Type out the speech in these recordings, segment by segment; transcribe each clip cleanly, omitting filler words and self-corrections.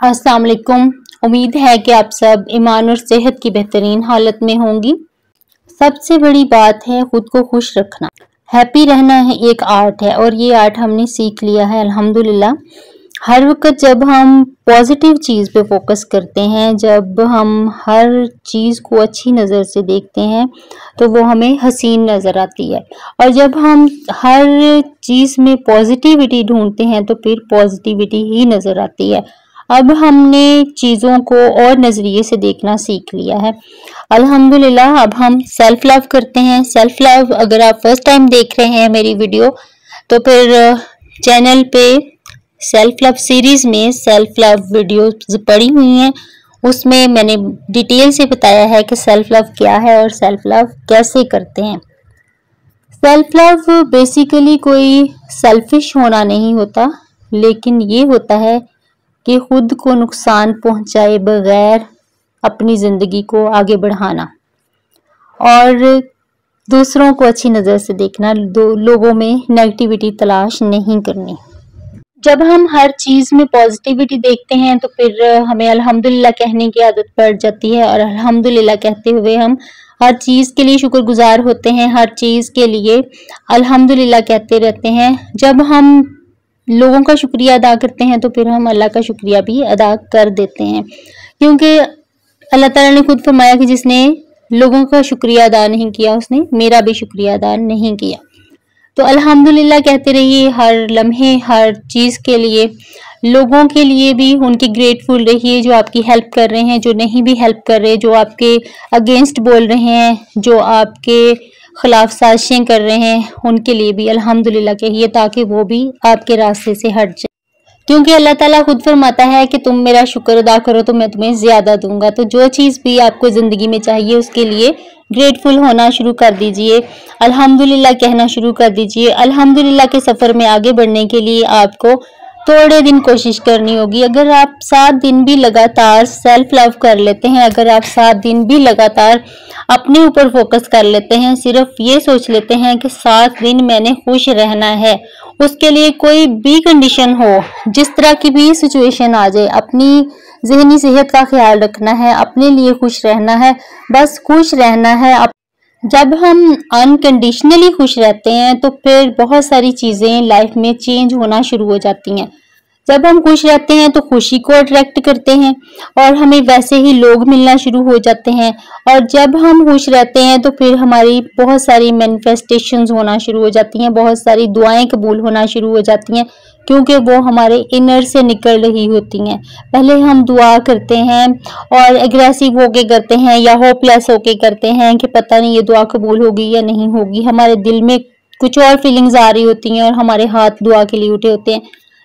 अस्सलाम वालेकुम। उम्मीद है कि आप सब ईमान और सेहत की बेहतरीन हालत में होंगी। सबसे बड़ी बात है खुद को खुश रखना। हैप्पी रहना है एक आर्ट है और ये आर्ट हमने सीख लिया है अल्हम्दुलिल्लाह। हर वक्त जब हम पॉजिटिव चीज़ पे फोकस करते हैं, जब हम हर चीज़ को अच्छी नज़र से देखते हैं तो वो हमें हसीन नज़र आती है। और जब हम हर चीज़ में पॉजिटिविटी ढूंढते हैं तो फिर पॉजिटिविटी ही नज़र आती है। अब हमने चीज़ों को और नज़रिए से देखना सीख लिया है अल्हम्दुलिल्लाह। अब हम सेल्फ लव करते हैं। सेल्फ लव अगर आप फर्स्ट टाइम देख रहे हैं मेरी वीडियो तो फिर चैनल पे सेल्फ लव सीरीज में सेल्फ लव वीडियोस पड़ी हुई हैं, उसमें मैंने डिटेल से बताया है कि सेल्फ लव क्या है और सेल्फ लव कैसे करते हैं। सेल्फ लव बेसिकली कोई सेल्फिश होना नहीं होता, लेकिन ये होता है कि खुद को नुकसान पहुंचाए बगैर अपनी ज़िंदगी को आगे बढ़ाना और दूसरों को अच्छी नज़र से देखना, लोगों में नेगेटिविटी तलाश नहीं करनी। जब हम हर चीज़ में पॉजिटिविटी देखते हैं तो फिर हमें अल्हम्दुलिल्लाह कहने की आदत पड़ जाती है और अल्हम्दुलिल्लाह कहते हुए हम हर चीज़ के लिए शुक्रगुजार होते हैं, हर चीज़ के लिए अल्हम्दुलिल्लाह कहते रहते हैं। जब हम लोगों का शुक्रिया अदा करते हैं तो फिर हम अल्लाह का शुक्रिया भी अदा कर देते हैं, क्योंकि अल्लाह ताला ने खुद फरमाया कि जिसने लोगों का शुक्रिया अदा नहीं किया उसने मेरा भी शुक्रिया अदा नहीं किया। तो अल्हम्दुलिल्लाह कहते रहिए हर लम्हे हर चीज़ के लिए। लोगों के लिए भी उनकी ग्रेटफुल रहिए जो आपकी हेल्प कर रहे हैं, जो नहीं भी हेल्प कर रहे, जो आपके अगेंस्ट बोल रहे हैं, जो आपके खिलाफ साजिशें कर रहे हैं, उनके लिए भी अल्हम्दुलिल्लाह कहिए ताकि वो भी आपके रास्ते से हट जाए। क्योंकि अल्लाह ताला खुद फरमाता है कि तुम मेरा शुक्र अदा करो तो मैं तुम्हें ज़्यादा दूंगा। तो जो चीज़ भी आपको ज़िंदगी में चाहिए उसके लिए ग्रेटफुल होना शुरू कर दीजिए, अल्हम्दुलिल्लाह कहना शुरू कर दीजिए। अल्हम्दुलिल्लाह के सफ़र में आगे बढ़ने के लिए आपको थोड़े दिन कोशिश करनी होगी। अगर आप 7 दिन भी लगातार सेल्फ लव कर लेते हैं, अगर आप 7 दिन भी लगातार अपने ऊपर फोकस कर लेते हैं, सिर्फ ये सोच लेते हैं कि 7 दिन मैंने खुश रहना है, उसके लिए कोई भी कंडीशन हो, जिस तरह की भी सिचुएशन आ जाए, अपनी ज़हनी सेहत का ख्याल रखना है, अपने लिए खुश रहना है, बस खुश रहना है। जब हम अनकंडीशनली खुश रहते हैं तो फिर बहुत सारी चीज़ें लाइफ में चेंज होना शुरू हो जाती हैं। जब हम खुश रहते हैं तो खुशी को अट्रैक्ट करते हैं और हमें वैसे ही लोग मिलना शुरू हो जाते हैं। और जब हम खुश रहते हैं तो फिर हमारी बहुत सारी मैनिफेस्टेशंस होना शुरू हो जाती हैं, बहुत सारी दुआएं कबूल होना शुरू हो जाती हैं, क्योंकि वो हमारे इनर से निकल रही होती हैं। पहले हम दुआ करते हैं और एग्रेसिव होके करते हैं या होपलेस होके करते हैं कि पता नहीं ये दुआ कबूल होगी या नहीं होगी। हमारे दिल में कुछ और फीलिंग्स आ रही होती हैं और हमारे हाथ दुआ के लिए उठे होते हैं।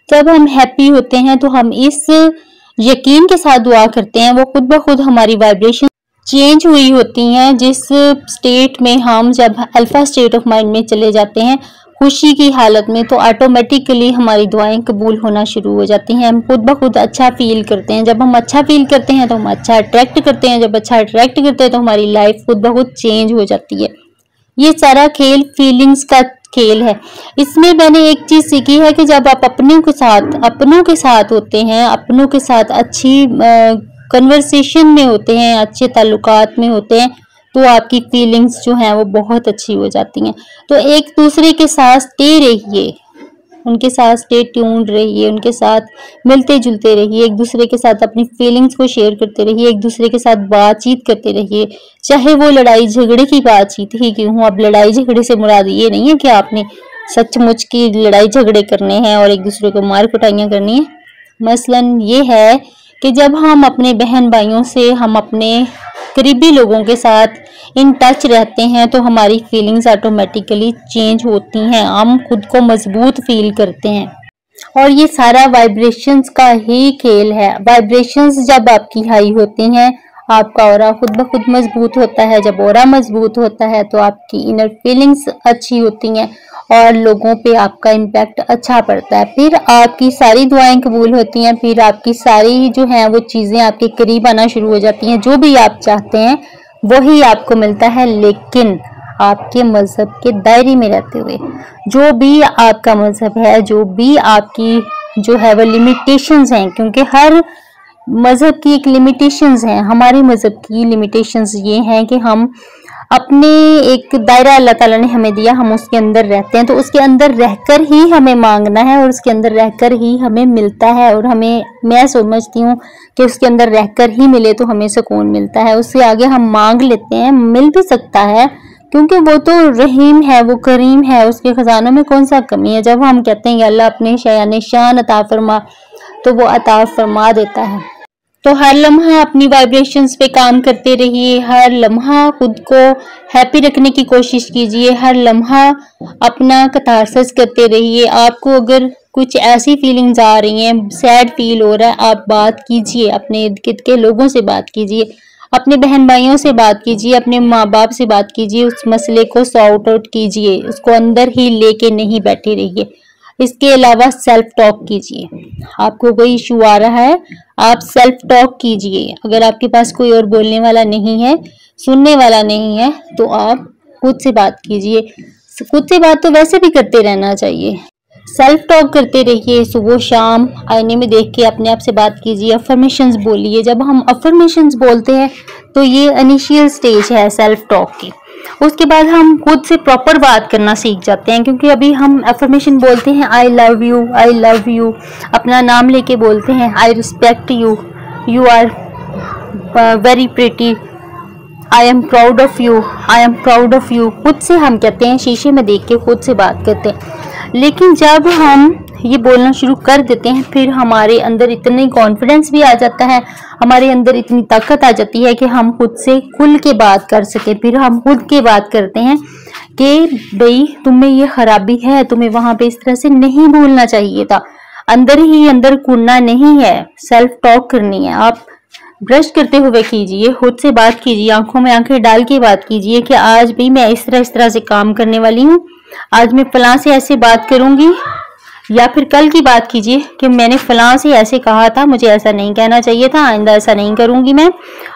जब हम हैप्पी होते हैं तो हम इस यकीन के साथ दुआ करते हैं, वो खुद ब खुद हमारी वाइब्रेशन चेंज हुई होती हैं। जिस स्टेट में हम जब अल्फा स्टेट ऑफ माइंड में चले जाते हैं खुशी की हालत में, तो ऑटोमेटिकली हमारी दुआएं कबूल होना शुरू हो जाती हैं। हम खुद ब खुद अच्छा फील करते हैं। जब हम अच्छा फील करते हैं तो हम अच्छा अट्रैक्ट करते हैं। जब अच्छा अट्रैक्ट करते हैं तो हमारी लाइफ खुद ब खुद चेंज हो जाती है। ये सारा खेल फीलिंग्स का खेल है। इसमें मैंने एक चीज़ सीखी है कि जब आप अपनों के साथ होते हैं, अपनों के साथ अच्छी कन्वर्सेशन में होते हैं, अच्छे ताल्लुकात में होते हैं, तो आपकी फीलिंग्स जो हैं वो बहुत अच्छी हो जाती हैं। तो एक दूसरे के साथ स्टे रहिए, उनके साथ स्टे ट्यून्ड रहिए, उनके साथ मिलते जुलते रहिए, एक दूसरे के साथ अपनी फीलिंग्स को शेयर करते रहिए, एक दूसरे के साथ बातचीत करते रहिए, चाहे वो लड़ाई झगड़े की बातचीत ही क्यों हो। अब लड़ाई झगड़े से मुराद ये नहीं है कि आपने सचमुच की लड़ाई झगड़े करने हैं और एक दूसरे को मार कुटाइयाँ करनी है। मसलन ये है कि जब हम अपने बहन भाइयों से, हम अपने करीबी लोगों के साथ इन टच रहते हैं तो हमारी फीलिंग्स ऑटोमेटिकली चेंज होती हैं, हम खुद को मजबूत फील करते हैं। और ये सारा वाइब्रेशंस का ही खेल है। वाइब्रेशंस जब आपकी हाई होती हैं आपका ऑरा खुद ब खुद मजबूत होता है। जब ऑरा मजबूत होता है तो आपकी इनर फीलिंग्स अच्छी होती हैं और लोगों पे आपका इम्पैक्ट अच्छा पड़ता है। फिर आपकी सारी दुआएं कबूल होती हैं, फिर आपकी सारी जो हैं वो चीज़ें आपके करीब आना शुरू हो जाती हैं। जो भी आप चाहते हैं वही आपको मिलता है, लेकिन आपके मजहब के दायरे में रहते हुए। जो भी आपका मजहब है, जो भी आपकी जो है वो लिमिटेशंस हैं, क्योंकि हर मजहब की एक लिमिटेशंस हैं, हमारे मजहब की लिमिटेशंस ये हैं कि हम अपने एक दायरा अल्लाह ताला ने हमें दिया, हम उसके अंदर रहते हैं, तो उसके अंदर रहकर ही हमें मांगना है और उसके अंदर रहकर ही हमें मिलता है। और हमें, मैं समझती हूँ कि उसके अंदर रहकर ही मिले तो हमें सुकून मिलता है। उससे आगे हम मांग लेते हैं, मिल भी सकता है क्योंकि वो तो रहीम है, वो करीम है, उसके खजानों में कौन सा कमी है। जब हम कहते हैं कि अल्लाह अपने शान शान अता फरमा, तो वो अता फरमा देता है। तो हर लम्हा अपनी वाइब्रेशंस पे काम करते रहिए, हर लम्हा खुद को हैप्पी रखने की कोशिश कीजिए, हर लम्हा अपना कतारसिस करते रहिए। आपको अगर कुछ ऐसी फीलिंग्स आ रही हैं, सैड फील हो रहा है, आप बात कीजिए, अपने इर्द गिर्द के लोगों से बात कीजिए, अपने बहन भाइयों से बात कीजिए, अपने माँ बाप से बात कीजिए, उस मसले को सॉर्ट आउट कीजिए, उसको अंदर ही लेके नहीं बैठे रहिए। इसके अलावा सेल्फ टॉक कीजिए। आपको कोई इशू आ रहा है, आप सेल्फ टॉक कीजिए। अगर आपके पास कोई और बोलने वाला नहीं है, सुनने वाला नहीं है, तो आप खुद से बात कीजिए। खुद से बात तो वैसे भी करते रहना चाहिए। सेल्फ टॉक करते रहिए, सुबह शाम आईने में देख के अपने आप से बात कीजिए, अफर्मेशंस बोलिए। जब हम अफर्मेशंस बोलते हैं तो ये इनिशियल स्टेज है सेल्फ टॉक की। उसके बाद हम खुद से प्रॉपर बात करना सीख जाते हैं, क्योंकि अभी हम अफर्मेशन बोलते हैं, I love you, I love you, अपना नाम लेके बोलते हैं, I respect you, you are very pretty, I am proud of you, I am proud of you. खुद से हम कहते हैं, शीशे में देख के खुद से बात करते हैं। लेकिन जब हम ये बोलना शुरू कर देते हैं, फिर हमारे अंदर इतनी कॉन्फिडेंस भी आ जाता है, हमारे अंदर इतनी ताकत आ जाती है कि हम खुद से खुल के बात कर सके। फिर हम खुद के बात करते हैं कि भाई तुम में ये खराबी है, तुम्हें वहां पे इस तरह से नहीं बोलना चाहिए था। अंदर ही अंदर कूदना नहीं है, सेल्फ टॉक करनी है। आप ब्रश करते हुए कीजिए, खुद से बात कीजिए, आंखों में आंखें डाल के बात कीजिए कि आज भी मैं इस तरह से काम करने वाली हूँ, आज मैं फलां से ऐसे बात करूंगी। या फिर कल की बात कीजिए कि मैंने फलां से ऐसे कहा था, मुझे ऐसा नहीं कहना चाहिए था, आइंदा ऐसा नहीं करूंगी मैं,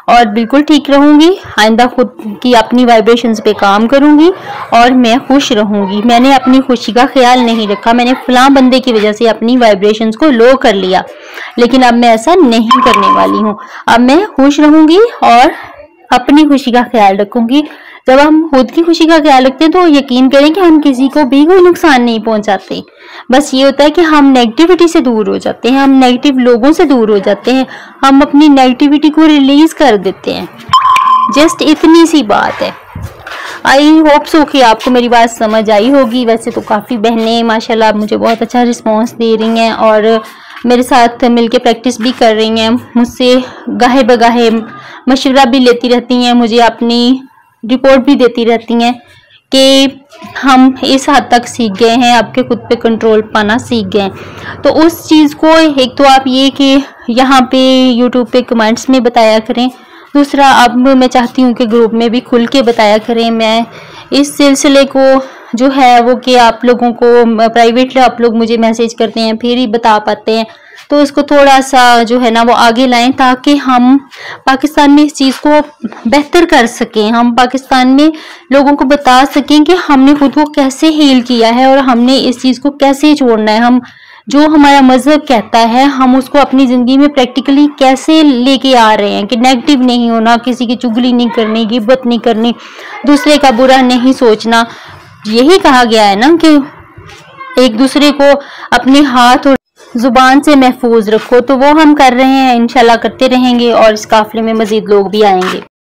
और बिल्कुल ठीक रहूंगी। आइंदा खुद की अपनी वाइब्रेशंस पे काम करूंगी और मैं खुश रहूंगी। मैंने अपनी खुशी का ख्याल नहीं रखा, मैंने फलां बंदे की वजह से अपनी वाइब्रेशंस को लो कर लिया, लेकिन अब मैं ऐसा नहीं करने वाली हूँ। अब मैं खुश रहूंगी और अपनी खुशी का ख्याल रखूंगी। जब हम खुद की खुशी का ख्याल रखते हैं तो यकीन करें कि हम किसी को भी कोई नुकसान नहीं पहुंचाते। बस ये होता है कि हम नेगेटिविटी से दूर हो जाते हैं, हम नेगेटिव लोगों से दूर हो जाते हैं, हम अपनी नेगेटिविटी को रिलीज कर देते हैं। जस्ट इतनी सी बात है। आई होप सो कि आपको मेरी बात समझ आई होगी। वैसे तो काफ़ी बहनें माशाल्लाह मुझे बहुत अच्छा रिस्पॉन्स दे रही हैं और मेरे साथ मिलके प्रैक्टिस भी कर रही हैं, मुझसे गाहे बगाहे मशवरा भी लेती रहती हैं, मुझे अपनी रिपोर्ट भी देती रहती हैं कि हम इस हद तक सीख गए हैं, आपके खुद पे कंट्रोल पाना सीख गए हैं। तो उस चीज़ को एक तो आप ये कि यहाँ पे यूट्यूब पे कमेंट्स में बताया करें, दूसरा अब मैं चाहती हूँ कि ग्रुप में भी खुल के बताया करें। मैं इस सिलसिले को जो है वो कि आप लोगों को प्राइवेटली आप लोग मुझे मैसेज करते हैं फिर ही बता पाते हैं, तो इसको थोड़ा सा जो है ना वो आगे लाएं ताकि हम पाकिस्तान में इस चीज़ को बेहतर कर सकें, हम पाकिस्तान में लोगों को बता सकें कि हमने खुद को कैसे हील किया है और हमने इस चीज़ को कैसे छोड़ना है। हम जो हमारा मजहब कहता है हम उसको अपनी ज़िंदगी में प्रैक्टिकली कैसे लेके आ रहे हैं कि नेगेटिव नहीं होना, किसी की चुगली नहीं करनी, गिबत नहीं करनी, दूसरे का बुरा नहीं सोचना। यही कहा गया है ना कि एक दूसरे को अपने हाथ और जुबान से महफूज रखो, तो वो हम कर रहे हैं, इंशाल्लाह करते रहेंगे और इस काफिले में मजीद लोग भी आएंगे।